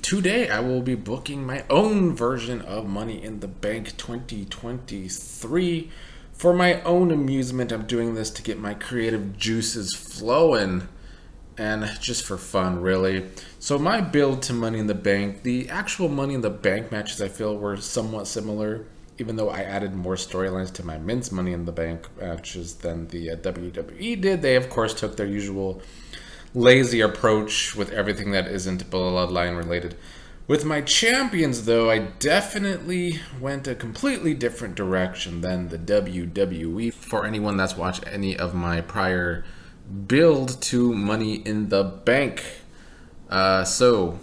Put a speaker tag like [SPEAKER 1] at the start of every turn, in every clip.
[SPEAKER 1] Today I will be booking my own version of Money in the Bank 2023. For my own amusement, I'm doing this to get my creative juices flowing and just for fun, really. So my build to Money in the Bank, the actual Money in the Bank matches I feel were somewhat similar, even though I added more storylines to my men's Money in the Bank matches than the WWE did. They, of course, took their usual lazy approach with everything that isn't bloodline related. With my champions, though, I definitely went a completely different direction than the WWE. For anyone that's watched any of my prior build to Money in the Bank. So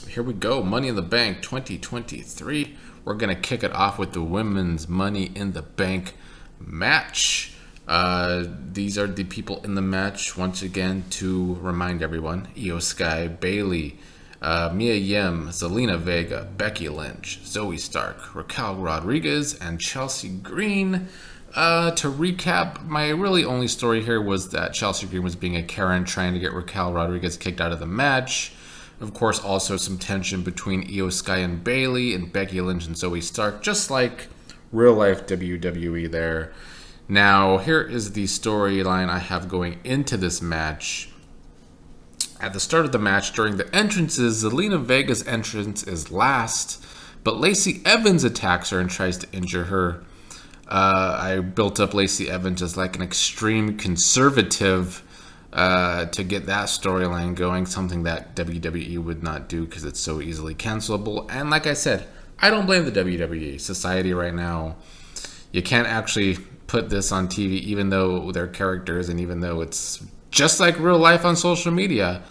[SPEAKER 1] here we go. Money in the Bank 2023. We're going to kick it off with the women's Money in the Bank match. These are the people in the match, once again, to remind everyone. Skye, Bayley, Mia Yim, Zelina, Vega, Becky Lynch, Zoey Stark, Raquel Rodriguez, and Chelsea Green. To recap, my really only story here was that Chelsea Green was being a Karen trying to get Raquel Rodriguez kicked out of the match. Of course, also some tension between Skye and Bayley and Becky Lynch and Zoey Stark, just like real-life WWE there. Now, here is the storyline I have going into this match. At the start of the match, during the entrances, Zelina Vega's entrance is last, but Lacey Evans attacks her and tries to injure her. I built up Lacey Evans as like an extreme conservative to get that storyline going, something that WWE would not do because it's so easily cancelable. And like I said, I don't blame the WWE. Society right now, you can't actually put this on TV, even though they're characters and even though it's just like real life on social media.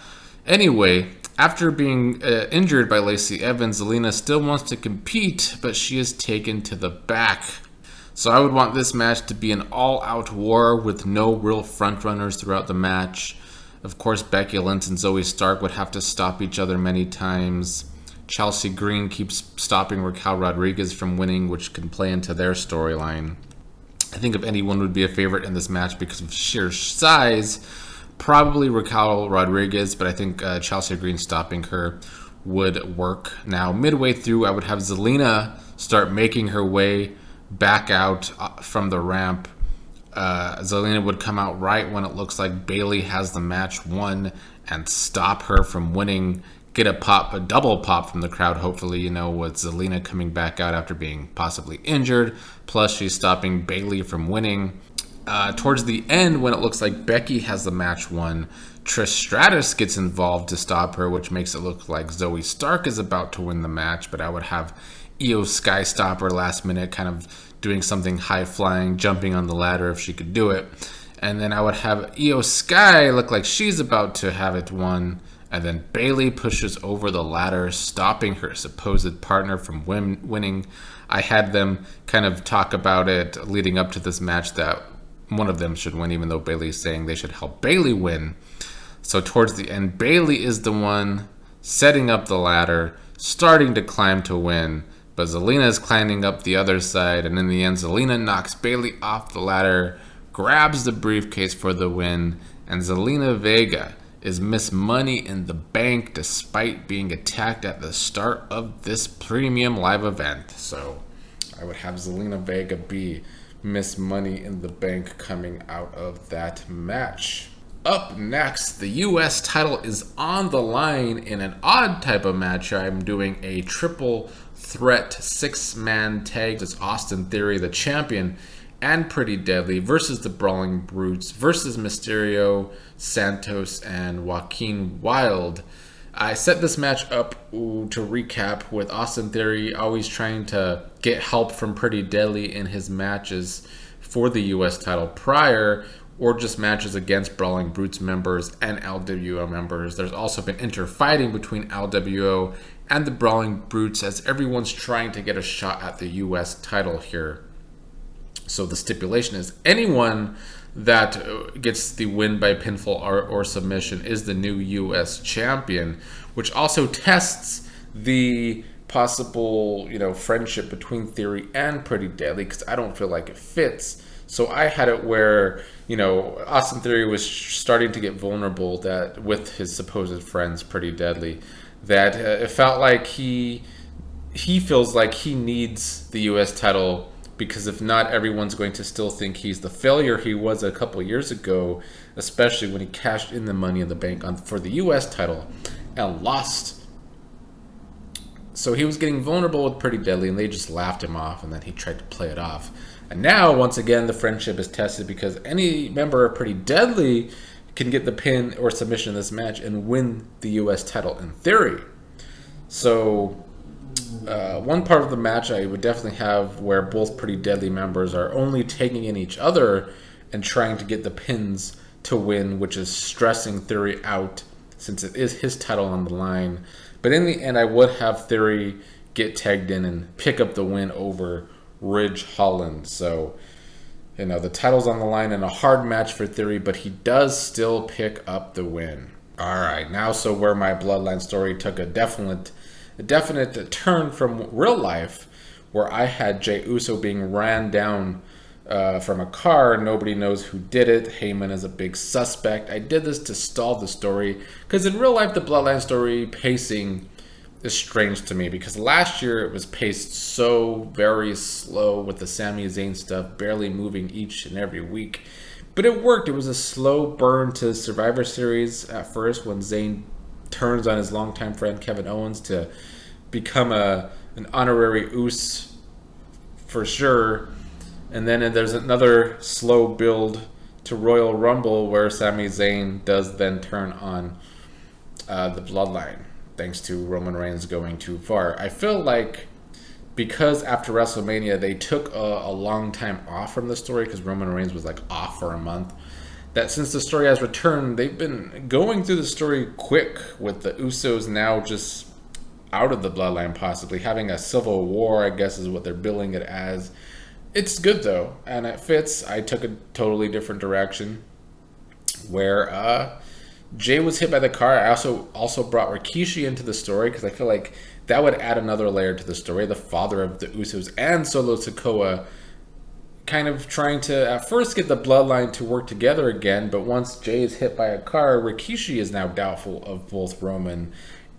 [SPEAKER 1] Anyway, after being injured by Lacey Evans, Zelina still wants to compete, but she is taken to the back. So I would want this match to be an all-out war with no real frontrunners throughout the match. Of course, Becky Lynch and Zoey Stark would have to stop each other many times. Chelsea Green keeps stopping Raquel Rodriguez from winning, which can play into their storyline. I think if anyone would be a favorite in this match because of sheer size, probably Raquel Rodriguez, but I think Chelsea Green stopping her would work. Now, midway through, I would have Zelina start making her way back out from the ramp. Zelina would come out right when it looks like Bayley has the match won and stop her from winning. Get a double pop from the crowd, hopefully, with Zelina coming back out after being possibly injured. Plus, she's stopping Bayley from winning. Towards the end, when it looks like Becky has the match won, Trish Stratus gets involved to stop her, which makes it look like Zoey Stark is about to win the match, but I would have Skye stop her last minute, kind of doing something high-flying, jumping on the ladder if she could do it. And then I would have Skye look like she's about to have it won, and then Bayley pushes over the ladder, stopping her supposed partner from winning. I had them kind of talk about it leading up to this match that one of them should win, even though Bayley's saying they should help Bayley win. So towards the end, Bayley is the one setting up the ladder, starting to climb to win, but Zelina is climbing up the other side, and in the end, Zelina knocks Bayley off the ladder, grabs the briefcase for the win, and Zelina Vega is Miss Money in the Bank despite being attacked at the start of this premium live event. So I would have Zelina Vega be Miss Money in the Bank coming out of that match. Up next, the U.S. title is on the line in an odd type of match. I'm doing a triple threat six-man tag. It's Austin Theory, the champion, and Pretty Deadly versus the Brawling Brutes versus Mysterio, Santos, and Joaquin Wilde. I set this match up to recap with Austin Theory always trying to get help from Pretty Deadly in his matches for the U.S. title prior, or just matches against Brawling Brutes members and LWO members. There's also been interfighting between LWO and the Brawling Brutes as everyone's trying to get a shot at the U.S. title here. So the stipulation is anyone that gets the win by pinfall or submission is the new U.S. champion, which also tests the possible, friendship between Theory and Pretty Deadly, because I don't feel like it fits. So I had it where, Austin Theory was starting to get vulnerable with his supposed friends, Pretty Deadly, that it felt like he feels like he needs the U.S. title, because if not, everyone's going to still think he's the failure he was a couple years ago, especially when he cashed in the Money in the Bank for the U.S. title and lost. So he was getting vulnerable with Pretty Deadly, and they just laughed him off, and then he tried to play it off. And now, once again, the friendship is tested, because any member of Pretty Deadly can get the pin or submission in this match and win the U.S. title in theory. So one part of the match I would definitely have where both Pretty Deadly members are only taking in each other and trying to get the pins to win, which is stressing Theory out since it is his title on the line. But in the end, I would have Theory get tagged in and pick up the win over Ridge Holland. So, the title's on the line in a hard match for Theory, but he does still pick up the win. All right, now so where my Bloodline story took a definite turn from real life, where I had Jey Uso being ran down from a car. Nobody knows who did it. Heyman is a big suspect. I did this to stall the story, because in real life, the Bloodline story pacing is strange to me, because last year it was paced so very slow with the Sami Zayn stuff barely moving each and every week. But it worked. It was a slow burn to Survivor Series at first, when Zayn turns on his longtime friend Kevin Owens to become an honorary Uso for sure. And then there's another slow build to Royal Rumble, where Sami Zayn does then turn on the Bloodline, thanks to Roman Reigns going too far. I feel like because after WrestleMania they took a long time off from the story, because Roman Reigns was like off for a month, that since the story has returned, they've been going through the story quick, with the Usos now just out of the Bloodline, possibly having a civil war, I guess is what they're billing it as. It's good though, and it fits. I took a totally different direction, where Jay was hit by the car. I also brought Rikishi into the story, because I feel like that would add another layer to the story. The father of the Usos and Solo Sikoa kind of trying to at first get the Bloodline to work together again, but once Jay is hit by a car, Rikishi is now doubtful of both Roman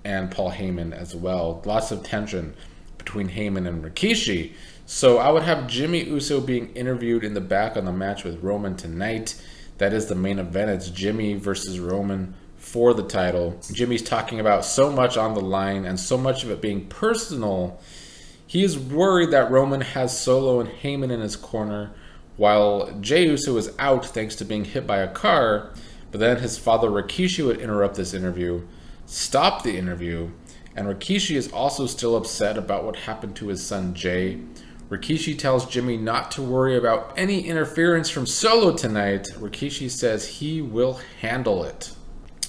[SPEAKER 1] and Paul Heyman as well. Lots of tension between Heyman and Rikishi. So I would have Jimmy Uso being interviewed in the back on the match with Roman tonight. That is the main event. It's Jimmy versus Roman for the title. Jimmy's talking about so much on the line, and so much of it being personal. He is worried that Roman has Solo and Heyman in his corner, while Jey Uso is out thanks to being hit by a car. But then his father Rikishi would interrupt this interview, stop the interview, and Rikishi is also still upset about what happened to his son Jay. Rikishi tells Jimmy not to worry about any interference from Solo tonight. Rikishi says he will handle it.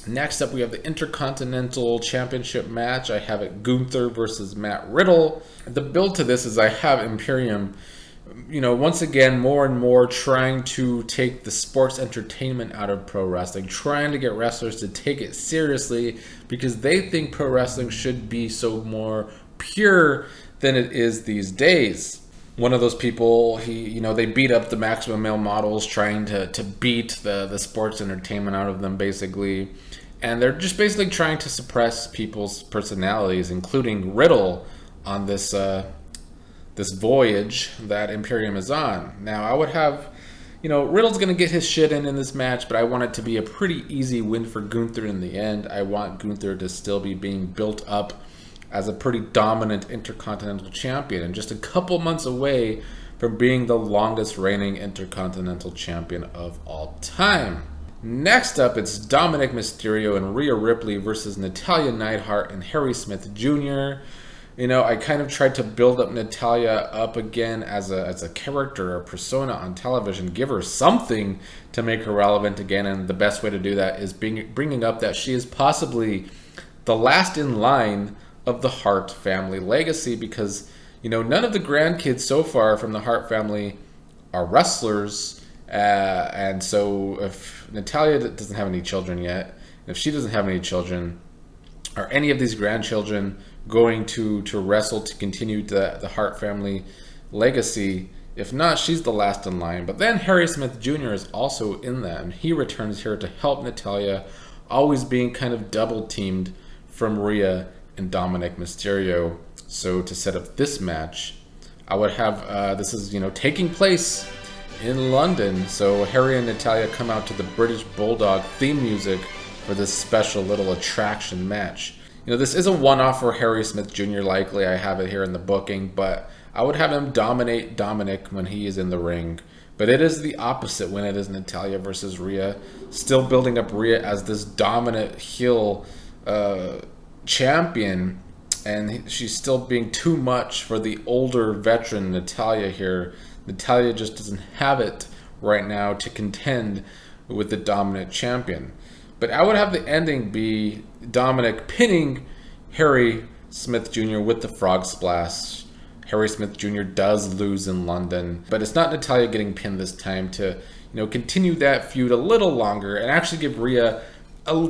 [SPEAKER 1] Next up, we have the Intercontinental Championship match. I have it Gunther versus Matt Riddle. The build to this is I have Imperium, once again, more and more trying to take the sports entertainment out of pro wrestling, trying to get wrestlers to take it seriously, because they think pro wrestling should be so more pure than it is these days. One of those people, they beat up the maximum male models, trying to beat the sports entertainment out of them, basically. And they're just basically trying to suppress people's personalities, including Riddle, on this voyage that Imperium is on. Now, I would have, Riddle's going to get his shit in this match, but I want it to be a pretty easy win for Gunther in the end. I want Gunther to still be being built up as a pretty dominant Intercontinental Champion, and just a couple months away from being the longest reigning Intercontinental Champion of all time. Next up, it's Dominik Mysterio and Rhea Ripley versus Natalya, Neidhart, and Harry Smith Jr. I kind of tried to build up Natalya up again as a character, a persona on television, give her something to make her relevant again, and the best way to do that is bringing up that she is possibly the last in line of the Hart family legacy, because none of the grandkids so far from the Hart family are wrestlers, and so if Natalya doesn't have any children yet, if she doesn't have any children, are any of these grandchildren going to wrestle to continue the Hart family legacy? If not, she's the last in line. But then Harry Smith Jr. is also in that, and he returns here to help Natalya, always being kind of double teamed from Rhea and Dominik Mysterio. So to set up this match, I would have, this is, taking place in London. So Harry and Natalya come out to the British Bulldog theme music for this special little attraction match. This is a one-off for Harry Smith Jr. likely. I have it here in the booking, but I would have him dominate Dominik when he is in the ring. But it is the opposite when it is Natalya versus Rhea. Still building up Rhea as this dominant heel champion. And she's still being too much for the older veteran Natalya here. Natalya just doesn't have it right now to contend with the dominant champion. But I would have the ending be Dominik pinning Harry Smith Jr. with the frog splash. Harry Smith Jr. does lose in London, but it's not Natalya getting pinned this time to, continue that feud a little longer and actually give Rhea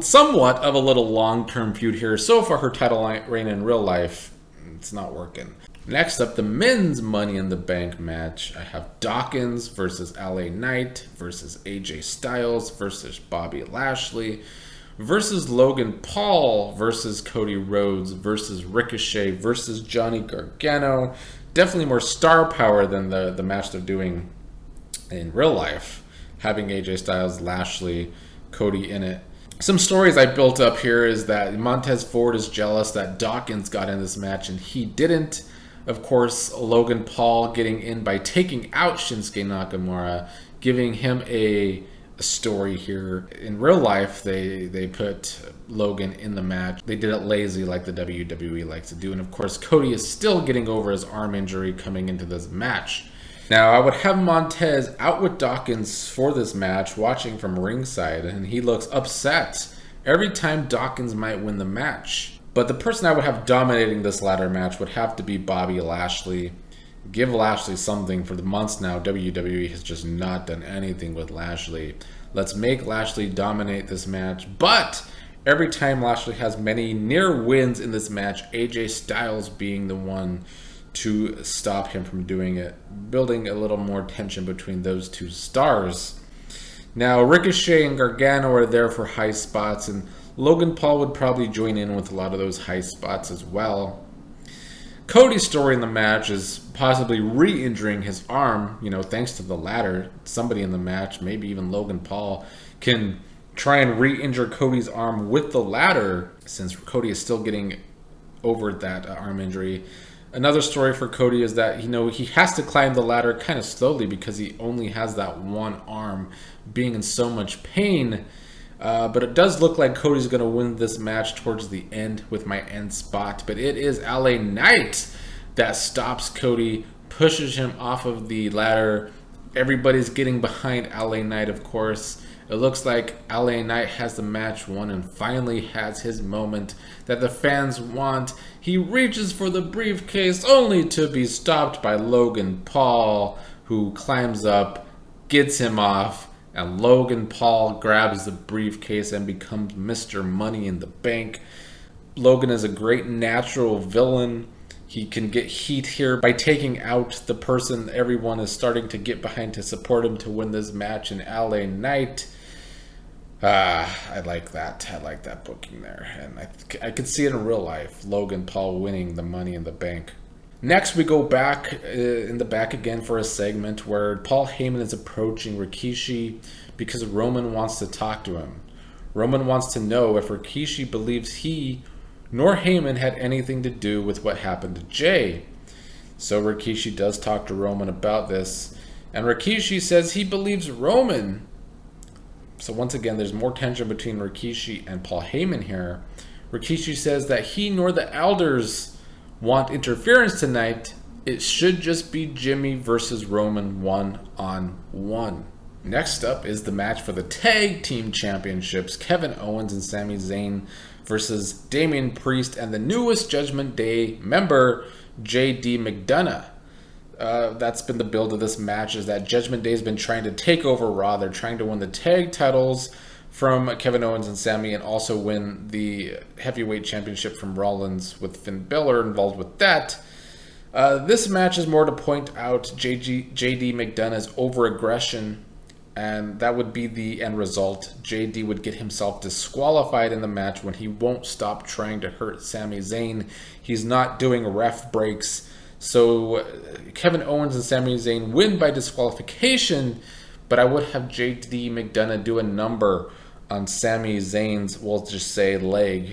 [SPEAKER 1] somewhat of a little long-term feud here. So far, her title reign in real life, it's not working. Next up, the men's Money in the Bank match. I have Dawkins versus LA Knight versus AJ Styles versus Bobby Lashley versus Logan Paul versus Cody Rhodes versus Ricochet versus Johnny Gargano. Definitely more star power than the match they're doing in real life, having AJ Styles, Lashley, Cody in it. Some stories I built up here is that Montez Ford is jealous that Dawkins got in this match and he didn't. Of course, Logan Paul getting in by taking out Shinsuke Nakamura, giving him a story here. In real life, they put Logan in the match. They did it lazy like the WWE likes to do. And of course, Cody is still getting over his arm injury coming into this match. Now, I would have Montez out with Dawkins for this match, watching from ringside, and he looks upset every time Dawkins might win the match. But the person I would have dominating this ladder match would have to be Bobby Lashley. Give Lashley something. For the months now, WWE has just not done anything with Lashley. Let's make Lashley dominate this match. But every time Lashley has many near wins in this match, AJ Styles being the one to stop him from doing it, building a little more tension between those two stars. Now, Ricochet and Gargano are there for high spots, and Logan Paul would probably join in with a lot of those high spots as well. Cody's story in the match is possibly re-injuring his arm, thanks to the ladder. Somebody in the match, maybe even Logan Paul, can try and re-injure Cody's arm with the ladder, since Cody is still getting over that arm injury. Another story for Cody is that, he has to climb the ladder kind of slowly because he only has that one arm, being in so much pain. But it does look like Cody's going to win this match towards the end with my end spot. But it is LA Knight that stops Cody, pushes him off of the ladder. Everybody's getting behind LA Knight, of course. It looks like LA Knight has the match won and finally has his moment that the fans want. He reaches for the briefcase only to be stopped by Logan Paul, who climbs up, gets him off, and Logan Paul grabs the briefcase and becomes Mr. Money in the Bank. Logan is a great natural villain. He can get heat here by taking out the person everyone is starting to get behind to support him to win this match in LA Knight. I like that. I like that booking there. And I could see it in real life. Logan Paul winning the Money in the Bank. Next, we go back in the back again for a segment where Paul Heyman is approaching Rikishi because Roman wants to talk to him. Roman wants to know if Rikishi believes he nor Heyman had anything to do with what happened to Jay. So Rikishi does talk to Roman about this, and Rikishi says he believes Roman. So once again, there's more tension between Rikishi and Paul Heyman here. Rikishi says that he nor the elders want interference tonight. It should just be Jimmy versus Roman 1-on-1. Next up is the match for the Tag Team Championships. Kevin Owens and Sami Zayn versus Damian Priest and the newest Judgment Day member, J.D. McDonough. That's been the build of this match, is that Judgment Day has been trying to take over Raw. They're trying to win the tag titles from Kevin Owens and Sami and also win the heavyweight championship from Rollins with Finn Balor involved with that. This match is more to point out J.D. McDonough's over-aggression and that would be the end result. JD would get himself disqualified in the match when he won't stop trying to hurt Sami Zayn. He's not doing ref breaks. So Kevin Owens and Sami Zayn win by disqualification, but I would have JD McDonough do a number on Sami Zayn's, we'll just say, leg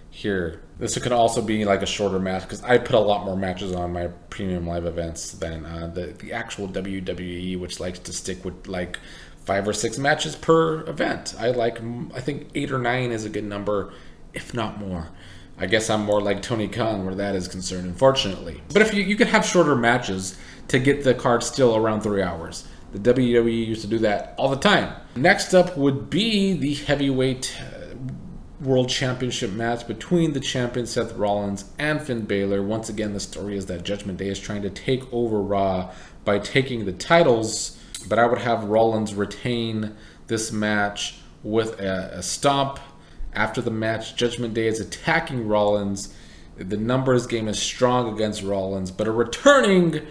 [SPEAKER 1] here. This could also be like a shorter match because I put a lot more matches on my premium live events than the actual WWE, which likes to stick with like 5 or 6 matches per event. I think 8 or 9 is a good number, if not more. I guess I'm more like Tony Khan where that is concerned, unfortunately. But if you could have shorter matches to get the card still around 3 hours. The WWE used to do that all the time. Next up would be the heavyweight World Championship match between the champion Seth Rollins and Finn Balor. Once again, the story is that Judgment Day is trying to take over Raw by taking the titles, but I would have Rollins retain this match with a stomp. After the match, Judgment Day is attacking Rollins. The numbers game is strong against Rollins, but a returning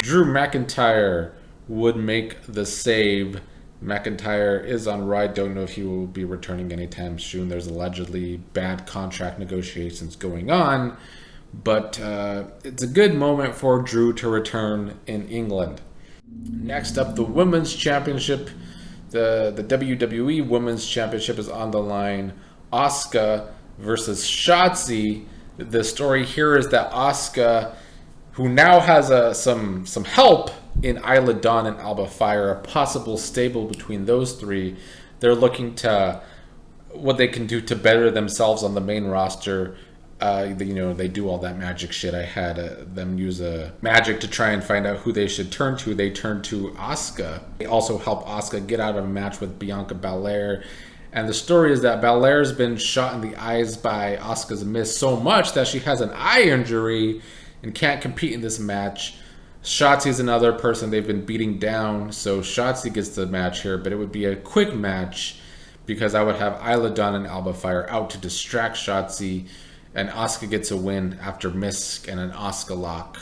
[SPEAKER 1] Drew McIntyre would make the save. McIntyre is on Raw. I don't know if he will be returning anytime soon. There's allegedly bad contract negotiations going on, but it's a good moment for Drew to return in England. Next up, the Women's Championship. The WWE Women's Championship is on the line. Asuka versus Shotzi. The story here is that Asuka, who now has some help in Isla Dawn and Alba Fire, a possible stable between those three. They're looking to what they can do to better themselves on the main roster. They do all that magic shit. I had them use a magic to try and find out who they should turn to. They turned to Asuka. They also help Asuka get out of a match with Bianca Belair. And the story is that Belair's been shot in the eyes by Asuka's miss so much that she has an eye injury and can't compete in this match. Shotzi's another person they've been beating down, so Shotzi gets the match here, but it would be a quick match because I would have Isla Dawn and Alba Fire out to distract Shotzi, and Asuka gets a win after Misk and an Asuka lock.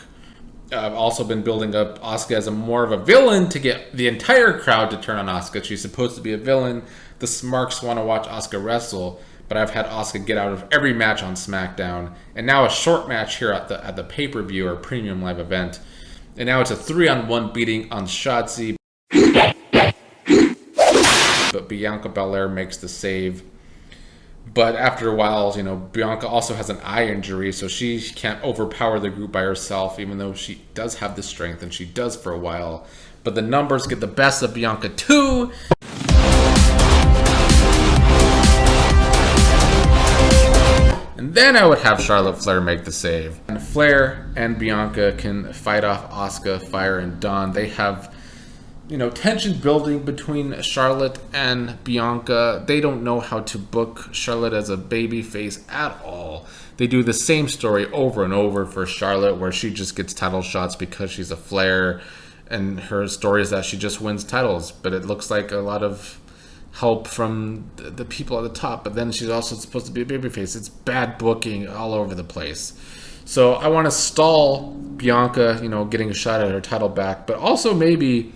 [SPEAKER 1] I've also been building up Asuka as more of a villain to get the entire crowd to turn on Asuka. She's supposed to be a villain. The Smarks want to watch Asuka wrestle, but I've had Asuka get out of every match on SmackDown, and now a short match here at the pay-per-view or premium live event. And now it's a 3-on-1 beating on Shotzi. But Bianca Belair makes the save. But after a while, Bianca also has an eye injury, so she can't overpower the group by herself, even though she does have the strength, and she does for a while. But the numbers get the best of Bianca too. And then I would have Charlotte Flair make the save. And Flair and Bianca can fight off Asuka, Fire, and Dawn. They have, tension building between Charlotte and Bianca. They don't know how to book Charlotte as a babyface at all. They do the same story over and over for Charlotte, where she just gets title shots because she's a Flair. And her story is that she just wins titles. But it looks like a lot of help from the people at the top, but then she's also supposed to be a babyface. It's bad booking all over the place. So I want to stall Bianca, getting a shot at her title back, but also maybe,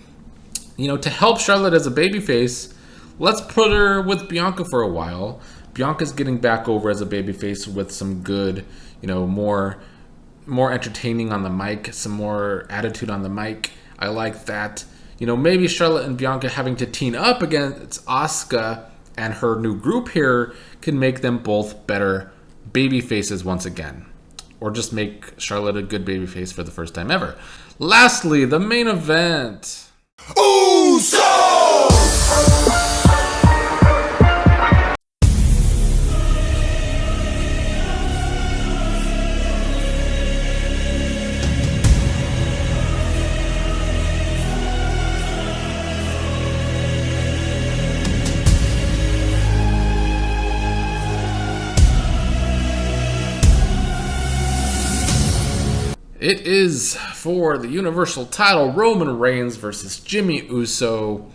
[SPEAKER 1] to help Charlotte as a babyface, let's put her with Bianca for a while. Bianca's getting back over as a babyface with some good, more entertaining on the mic, some more attitude on the mic. I like that. Maybe Charlotte and Bianca having to team up against Asuka and her new group here can make them both better baby faces once again. Or just make Charlotte a good baby face for the first time ever. Lastly, the main event. Uso! It is for the Universal title, Roman Reigns versus Jimmy Uso.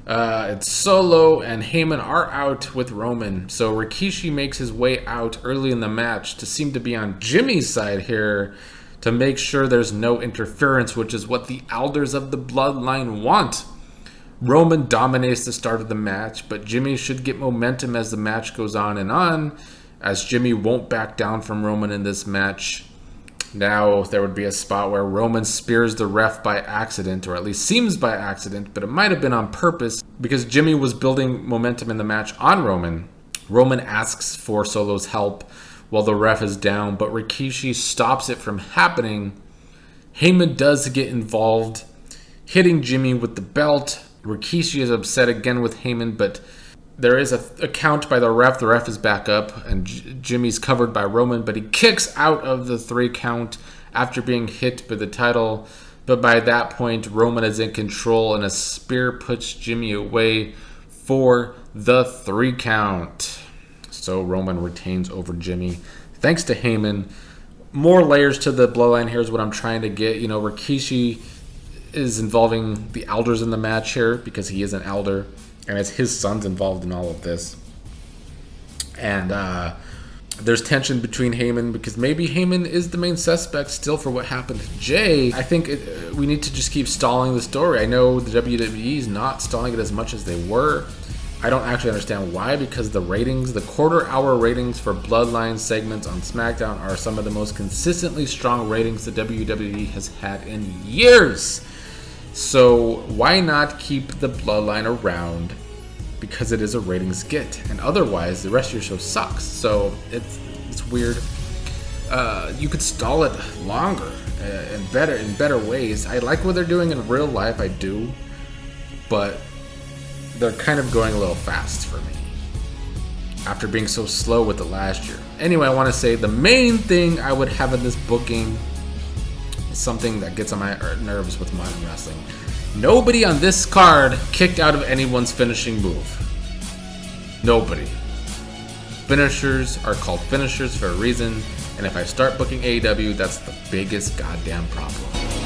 [SPEAKER 1] It's Solo and Heyman are out with Roman. So Rikishi makes his way out early in the match to seem to be on Jimmy's side here to make sure there's no interference, which is what the elders of the bloodline want. Roman dominates the start of the match, but Jimmy should get momentum as the match goes on, as Jimmy won't back down from Roman in this match. Now there would be a spot where Roman spears the ref by accident, or at least seems by accident, but it might have been on purpose because Jimmy was building momentum in the match on Roman. Roman asks for Solo's help while the ref is down, but Rikishi stops it from happening. Heyman does get involved, hitting Jimmy with the belt. Rikishi is upset again with Heyman, but there is a count by the ref. The ref is back up, and Jimmy's covered by Roman, but he kicks out of the 3 count after being hit by the title. But by that point, Roman is in control, and a spear puts Jimmy away for the 3 count. So Roman retains over Jimmy, thanks to Heyman. More layers to the bloodline here is what I'm trying to get. You know, Rikishi is involving the elders in the match here because he is an elder, and it's his son's involved in all of this. And there's tension between Heyman because maybe Heyman is the main suspect still for what happened to Jay. I think we need to just keep stalling the story. I know the WWE is not stalling it as much as they were. I don't actually understand why, because the ratings, the quarter-hour ratings for Bloodline segments on SmackDown are some of the most consistently strong ratings the WWE has had in years. So why not keep the Bloodline around? Because it is a ratings get, and otherwise the rest of your show sucks. So it's weird. You could stall it longer and in better ways. I like what they're doing in real life, I do, but they're kind of going a little fast for me after being so slow with it last year. Anyway, I want to say the main thing I would have in this booking is something that gets on my nerves with modern wrestling. Nobody on this card kicked out of anyone's finishing move. Nobody. Finishers are called finishers for a reason, and if I start booking AEW, that's the biggest goddamn problem.